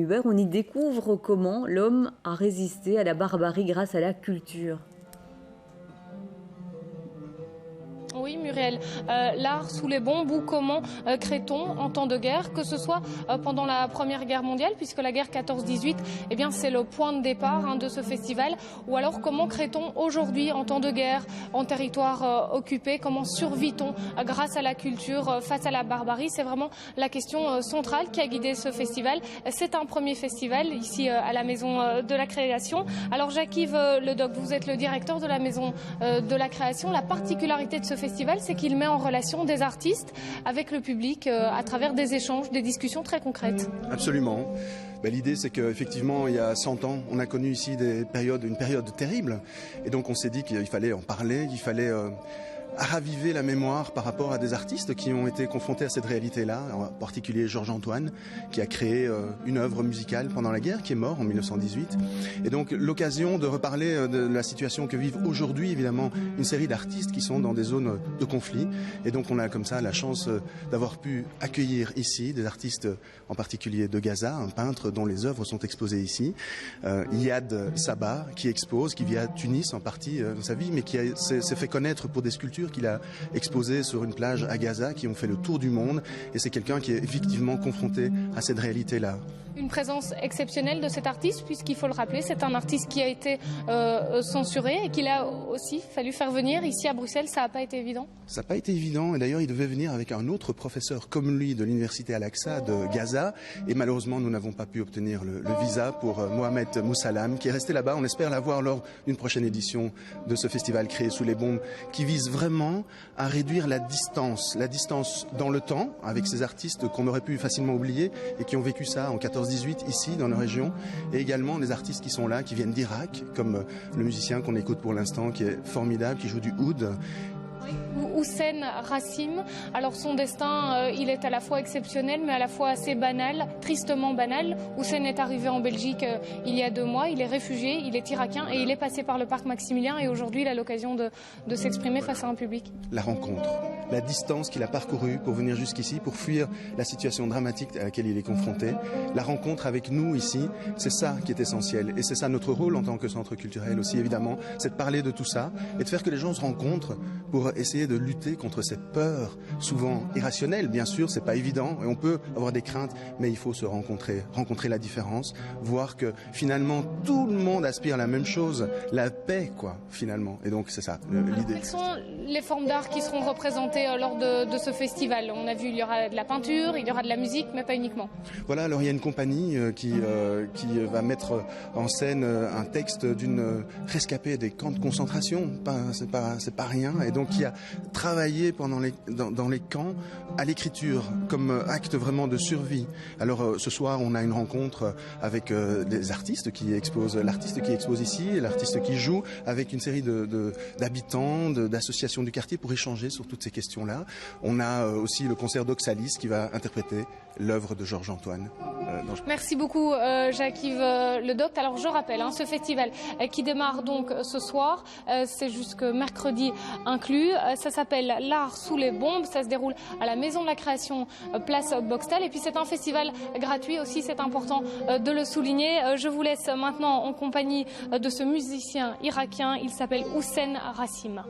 Hubert, on y découvre comment l'homme a résisté à la barbarie grâce à la culture. Oui, Muriel, l'art sous les bombes ou comment crée-t-on en temps de guerre, que ce soit pendant la Première Guerre mondiale, puisque la guerre 14-18, eh bien, c'est le point de départ de ce festival, ou alors comment crée-t-on aujourd'hui en temps de guerre, en territoire occupé, comment survit-on grâce à la culture face à la barbarie? C'est vraiment la question centrale qui a guidé ce festival. C'est un premier festival ici à la Maison de la Création. Alors Jacques-Yves Ledoc, vous êtes le directeur de la Maison de la Création. La particularité de ce festival, c'est qu'il met en relation des artistes avec le public à travers des échanges, des discussions très concrètes. Absolument. L'idée, c'est qu'effectivement, il y a 100 ans, on a connu ici une période terrible. Et donc, on s'est dit qu'il fallait en parler, qu'il fallait raviver la mémoire par rapport à des artistes qui ont été confrontés à cette réalité-là, en particulier Georges Antoine, qui a créé une œuvre musicale pendant la guerre, qui est mort en 1918. Et donc l'occasion de reparler de la situation que vivent aujourd'hui, évidemment, une série d'artistes qui sont dans des zones de conflit. Et donc on a comme ça la chance d'avoir pu accueillir ici des artistes, en particulier de Gaza, un peintre dont les œuvres sont exposées ici, Iyad Sabah, qui expose, qui vit à Tunis en partie de sa vie, mais qui s'est fait connaître pour des sculptures qu'il a exposées sur une plage à Gaza, qui ont fait le tour du monde. Et c'est quelqu'un qui est effectivement confronté à cette réalité-là. Une présence exceptionnelle de cet artiste, puisqu'il faut le rappeler, c'est un artiste qui a été censuré et qu'il a aussi fallu faire venir ici à Bruxelles. Ça n'a pas été évident? Ça n'a pas été évident. Et d'ailleurs, il devait venir avec un autre professeur comme lui de l'université Al-Aqsa de Gaza. Et malheureusement, nous n'avons pas pu obtenir le visa pour Mohamed Moussalam, qui est resté là-bas. On espère l'avoir lors d'une prochaine édition de ce festival créé sous les bombes, qui vise vraiment à réduire la distance dans le temps avec ces artistes qu'on aurait pu facilement oublier et qui ont vécu ça en 14-18 ici dans nos régions, et également des artistes qui sont là, qui viennent d'Irak, comme le musicien qu'on écoute pour l'instant, qui est formidable, qui joue du oud. Houssen Rassim, alors son destin, il est à la fois exceptionnel mais à la fois assez banal, tristement banal. Houssen est arrivé en Belgique il y a 2 mois, il est réfugié, il est irakien et il est passé par le parc Maximilien et aujourd'hui il a l'occasion de s'exprimer face à un public. La rencontre, la distance qu'il a parcourue pour venir jusqu'ici, pour fuir la situation dramatique à laquelle il est confronté, la rencontre avec nous ici, c'est ça qui est essentiel et c'est ça notre rôle en tant que centre culturel aussi évidemment, c'est de parler de tout ça et de faire que les gens se rencontrent pour essayer de lutter contre cette peur, souvent irrationnelle, bien sûr, c'est pas évident, et on peut avoir des craintes, mais il faut se rencontrer la différence, voir que finalement tout le monde aspire à la même chose, la paix, quoi, finalement. Et donc c'est ça l'idée. Quelles sont les formes d'art qui seront représentées lors de ce festival? On a vu, il y aura de la peinture, il y aura de la musique, mais pas uniquement. Voilà, alors il y a une compagnie qui va mettre en scène un texte d'une rescapée des camps de concentration, c'est pas rien, et donc qui a travaillé dans les camps à l'écriture comme acte vraiment de survie. Alors ce soir on a une rencontre avec des artistes qui exposent, l'artiste qui expose ici et l'artiste qui joue avec une série d'habitants, d'associations du quartier pour échanger sur toutes ces questions-là. On a aussi le concert d'Oxalis qui va interpréter l'œuvre de Georges Antoine. Merci beaucoup Jacques-Yves Ledoc. Alors je rappelle, ce festival qui démarre donc ce soir, c'est jusque mercredi inclus. Ça s'appelle l'art sous les bombes. Ça se déroule à la Maison de la Création, place Boxtel. Et puis c'est un festival gratuit aussi, c'est important de le souligner. Je vous laisse maintenant en compagnie de ce musicien irakien. Il s'appelle Houssen Rassim.